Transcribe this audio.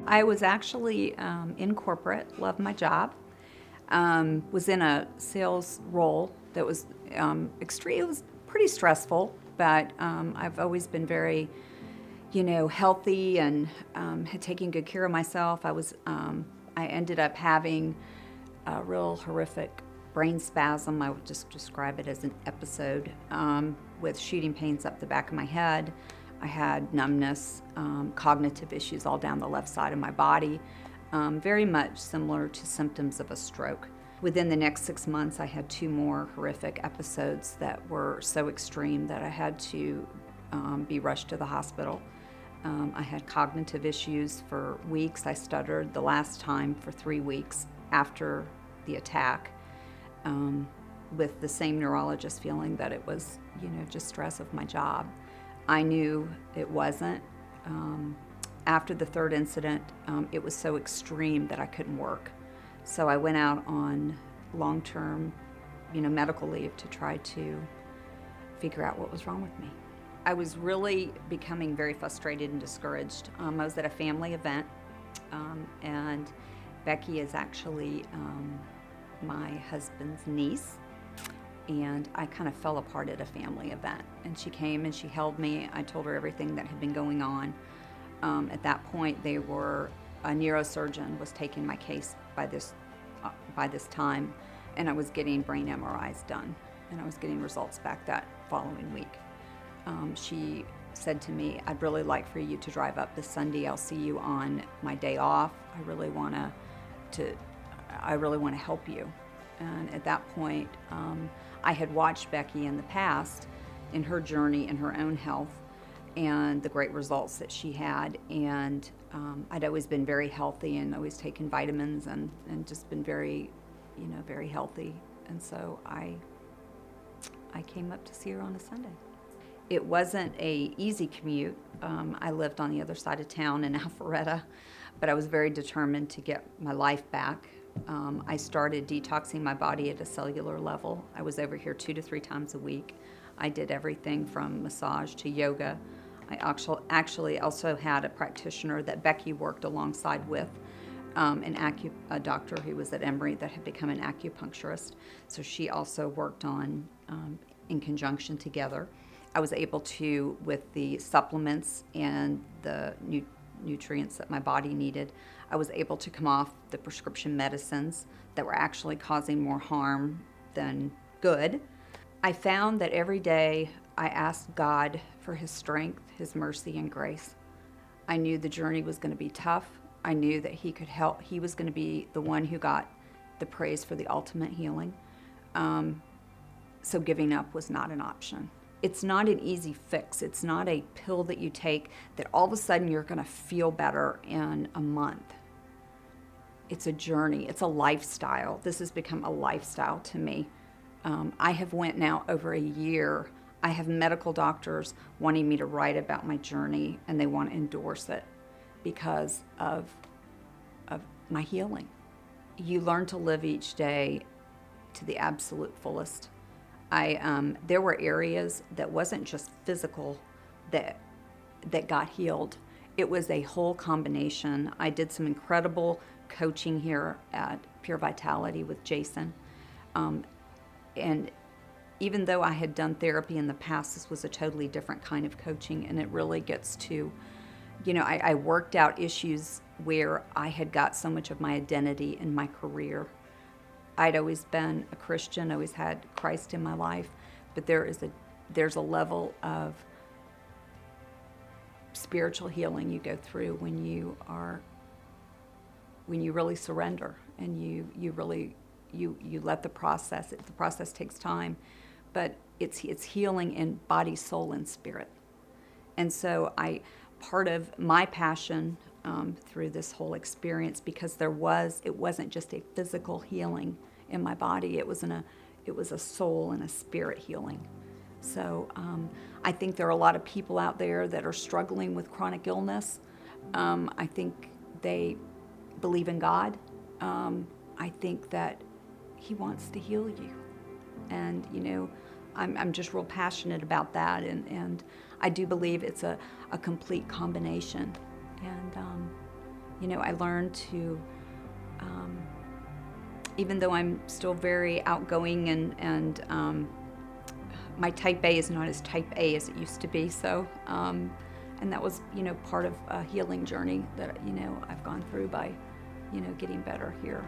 I was actually in corporate, loved my job, was in a sales role that was extreme. It was pretty stressful, but I've always been very, healthy and had taken good care of myself. I ended up having a real horrific brain spasm. I would just describe it as an episode with shooting pains up the back of my head. I had numbness, cognitive issues all down the left side of my body, very much similar to symptoms of a stroke. Within the next 6 months, I had 2 more horrific episodes that were so extreme that I had to be rushed to the hospital. I had cognitive issues for weeks. I stuttered the last time for 3 weeks after the attack, with the same neurologist feeling that it was, just stress of my job. I knew it wasn't. After the third incident, it was so extreme that I couldn't work. So I went out on long-term, medical leave to try to figure out what was wrong with me. I was really becoming very frustrated and discouraged. I was at a family event, and Becky is actually my husband's niece, and I kind of fell apart at a family event. And she came and she held me. I told her everything that had been going on. At that point, a neurosurgeon was taking my case by this time, and I was getting brain MRIs done, and I was getting results back that following week. She said to me, "I'd really like for you to drive up this Sunday. I'll see you on my day off. I really want to help you." And at that point, I had watched Becky in the past in her journey in her own health and the great results that she had. And I'd always been very healthy and always taken vitamins and just been very, very healthy. And so I came up to see her on a Sunday. It wasn't a easy commute. I lived on the other side of town in Alpharetta, but I was very determined to get my life back. I started detoxing my body at a cellular level. I was over here 2 to 3 times a week. I did everything from massage to yoga. I actually also had a practitioner that Becky worked alongside with, a doctor who was at Emory that had become an acupuncturist. So she also worked on in conjunction together. I was able to, with the supplements and the nutrients that my body needed, I was able to come off the prescription medicines that were actually causing more harm than good. I found that every day I asked God for His strength, His mercy, and grace. I knew the journey was going to be tough. I knew that He could help. He was going to be the one who got the praise for the ultimate healing. So giving up was not an option. It's not an easy fix. It's not a pill that you take that all of a sudden you're going to feel better in a month. It's a journey. It's a lifestyle. This has become a lifestyle to me. I have went now over a year. I have medical doctors wanting me to write about my journey, and they want to endorse it because of my healing. You learn to live each day to the absolute fullest. There were areas that wasn't just physical that got healed. It was a whole combination. I did some incredible coaching here at Pure Vitality with Jason. And even though I had done therapy in the past, this was a totally different kind of coaching, and it really gets to, I worked out issues where I had got so much of my identity in my career. I'd always been a Christian, always had Christ in my life, but there's a level of spiritual healing you go through when you really surrender and you let the process. The process takes time, but it's healing in body, soul, and spirit. And so part of my passion through this whole experience, because it wasn't just a physical healing in my body, it was a soul and a spirit healing. So I think there are a lot of people out there that are struggling with chronic illness. I think they believe in God. I think that He wants to heal you. And, I'm just real passionate about that. And I do believe it's a complete combination. And, I learned to, even though I'm still very outgoing and my type A is not as type A as it used to be. So, and that was, part of a healing journey that, I've gone through by, getting better here.